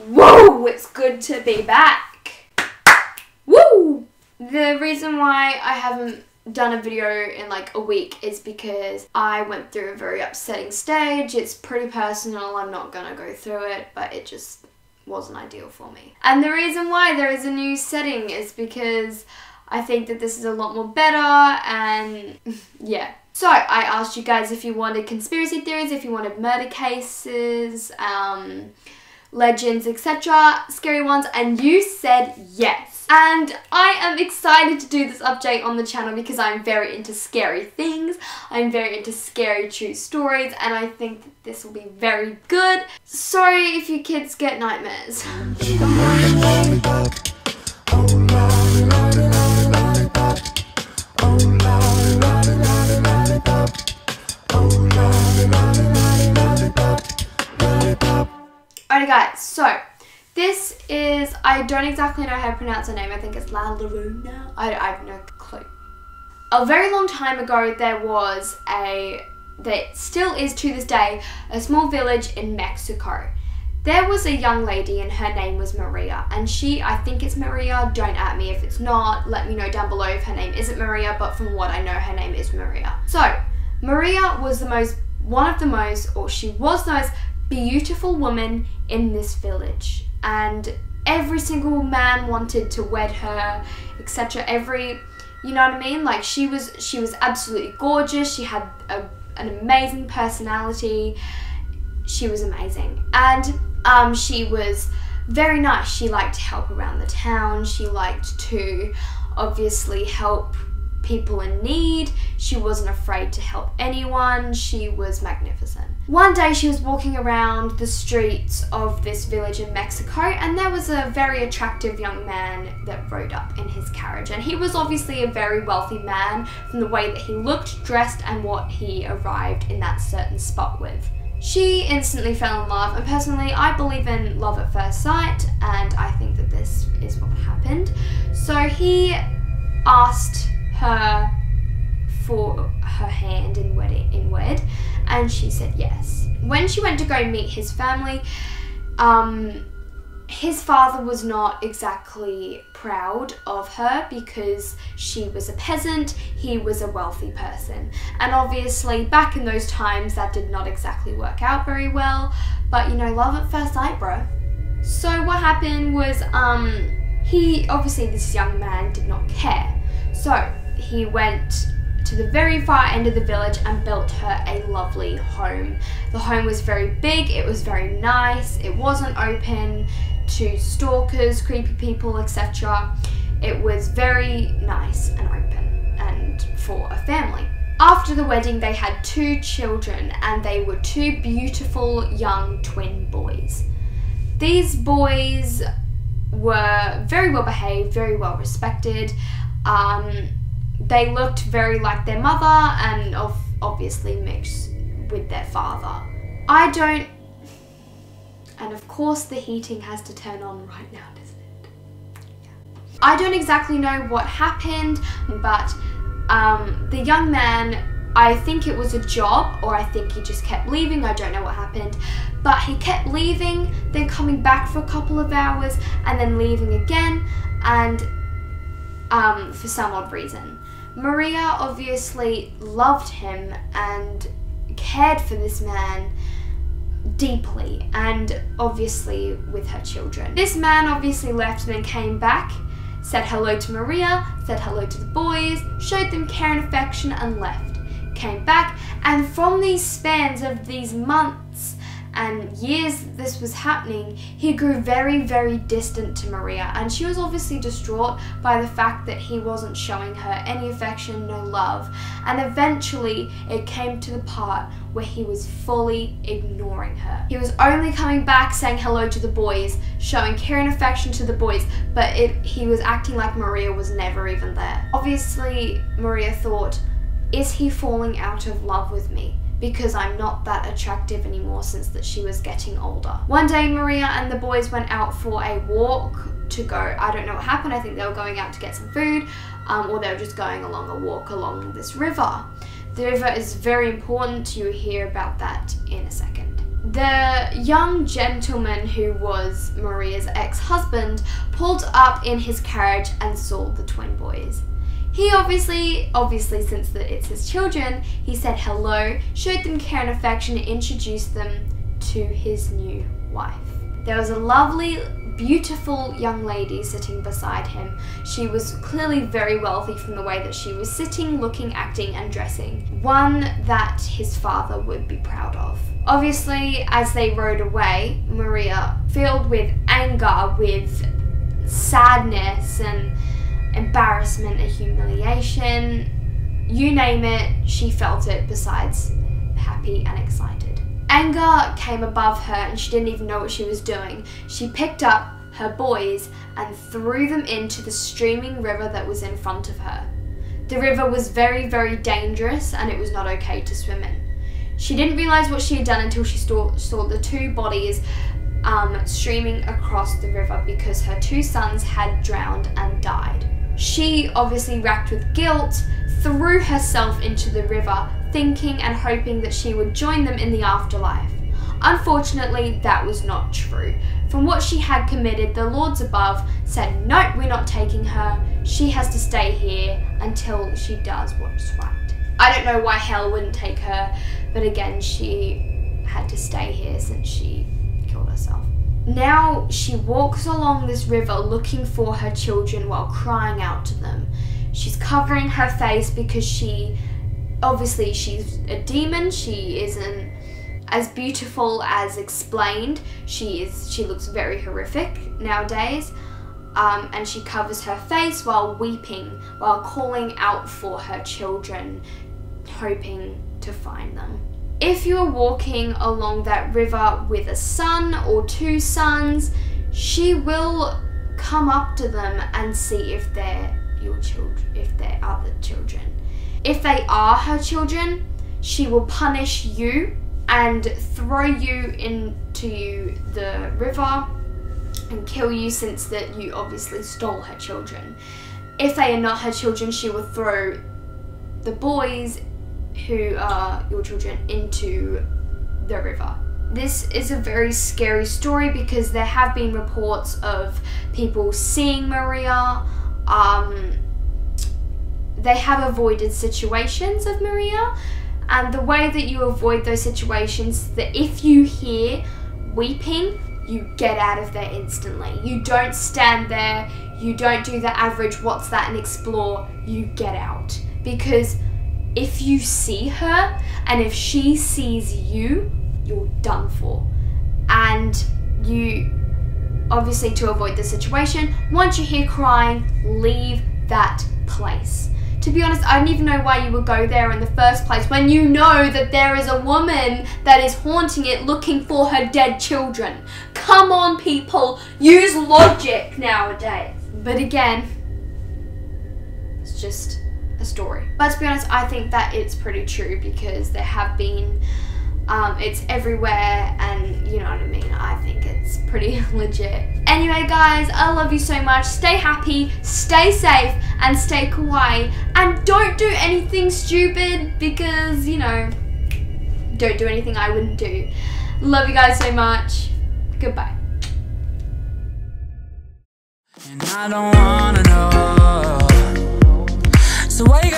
Whoa, it's good to be back. Woo! The reason why I haven't done a video in like a week is because I went through a very upsetting stage. It's pretty personal, I'm not gonna go through it, but it just wasn't ideal for me. And the reason why there is a new setting is because I think that this is a lot more better and yeah. So I asked you guys if you wanted conspiracy theories, if you wanted murder cases, legends, etc., scary ones, and you said yes. And I am excited to do this update on the channel because I'm very into scary things, I'm very into scary true stories, and I think that this will be very good. Sorry if you kids get nightmares. Alright guys, so this is, I don't exactly know how to pronounce her name, I think it's La Llorona, I have no clue. A very long time ago there was there still is to this day, a small village in Mexico. There was a young lady and her name was Maria, and I think it's Maria, don't at me if it's not, let me know down below if her name isn't Maria, but from what I know her name is Maria. So, Maria was she was the most beautiful woman in this village, and every single man wanted to wed her, etc. You know what I mean? Like she was absolutely gorgeous. She had an amazing personality. She was amazing, and she was very nice. She liked to help around the town. She liked to obviously help people in need. She wasn't afraid to help anyone. She was magnificent. One day she was walking around the streets of this village in Mexico, and there was a very attractive young man that rode up in his carriage, and he was obviously a very wealthy man from the way that he looked, dressed, and what he arrived in that certain spot with. She instantly fell in love, and personally I believe in love at first sight, and I think that this is what happened. So he asked her for her hand in wed, and she said yes. When she went to go meet his family, his father was not exactly proud of her because she was a peasant, he was a wealthy person, and obviously back in those times that did not exactly work out very well, but you know, love at first sight, bro. So what happened was obviously this young man did not care, so he went to the very far end of the village and built her a lovely home. The home was very big, it was very nice, it wasn't open to stalkers, creepy people, etc. It was very nice and open and for a family. After the wedding they had 2 children, and they were 2 beautiful young twin boys. These boys were very well behaved, very well respected. They looked very like their mother and obviously mixed with their father. And of course the heating has to turn on right now, doesn't it? Yeah. I don't exactly know what happened, but the young man, I think it was a job, or I think he just kept leaving, I don't know what happened, but he kept leaving, then coming back for a couple of hours, and then leaving again, and for some odd reason. Maria obviously loved him and cared for this man deeply, and obviously with her children. This man obviously left and then came back, said hello to Maria, said hello to the boys, showed them care and affection, and left. Came back, and from these spans of these months and years this was happening, he grew very, very distant to Maria, and she was obviously distraught by the fact that he wasn't showing her any affection, no love, and eventually it came to the part where he was fully ignoring her. He was only coming back saying hello to the boys, showing care and affection to the boys, but he was acting like Maria was never even there. Obviously, Maria thought, is he falling out of love with me? Because I'm not that attractive anymore since that she was getting older. One day Maria and the boys went out for a walk to go, I don't know what happened, I think they were going out to get some food, or they were just going along a walk along this river. The river is very important. You'll hear about that in a second. The young gentleman who was Maria's ex-husband pulled up in his carriage and saw the twin boys. He obviously since it's his children, he said hello, showed them care and affection, and introduced them to his new wife. There was a lovely, beautiful young lady sitting beside him. She was clearly very wealthy from the way that she was sitting, looking, acting and dressing. One that his father would be proud of. Obviously, as they rode away, Maria, filled with anger, with sadness and embarrassment and humiliation, you name it, she felt it, besides happy and excited. Anger came above her and she didn't even know what she was doing. She picked up her boys and threw them into the streaming river that was in front of her. The river was very, very dangerous and it was not okay to swim in. She didn't realise what she had done until she saw the two bodies streaming across the river because her two sons had drowned and died. She, obviously racked with guilt, threw herself into the river, thinking and hoping that she would join them in the afterlife. Unfortunately, that was not true. From what she had committed, the lords above said, "Nope, we're not taking her. She has to stay here until she does what's right." I don't know why hell wouldn't take her, but again, she had to stay here since she killed herself. Now she walks along this river looking for her children while crying out to them. She's covering her face because obviously she's a demon. She isn't as beautiful as explained. She looks very horrific nowadays. And she covers her face while weeping, while calling out for her children, hoping to find them. If you're walking along that river with a son or two sons, she will come up to them and see if they're your children, if they're other children. If they are her children, she will punish you and throw you into the river and kill you, since that you obviously stole her children. If they are not her children, she will throw the boys who are your children into the river. This is a very scary story because there have been reports of people seeing Maria. They have avoided situations of Maria, and the way that you avoid those situations is that if you hear weeping, you get out of there instantly. You don't stand there, you don't do the average what's that and explore, you get out. Because if you see her and if she sees you, you're done for. And you, obviously to avoid the situation, once you hear crying, leave that place. To be honest, I don't even know why you would go there in the first place when you know that there is a woman that is haunting it looking for her dead children. Come on, people, use logic nowadays. But again, it's just a story. But to be honest, I think that it's pretty true because there have been, it's everywhere, and you know what I mean, I think it's pretty legit. Anyway guys, I love you so much. Stay happy, stay safe, and stay kawaii, and don't do anything stupid because, you know, don't do anything I wouldn't do. Love you guys so much. Goodbye. And I don't wanna know, so why you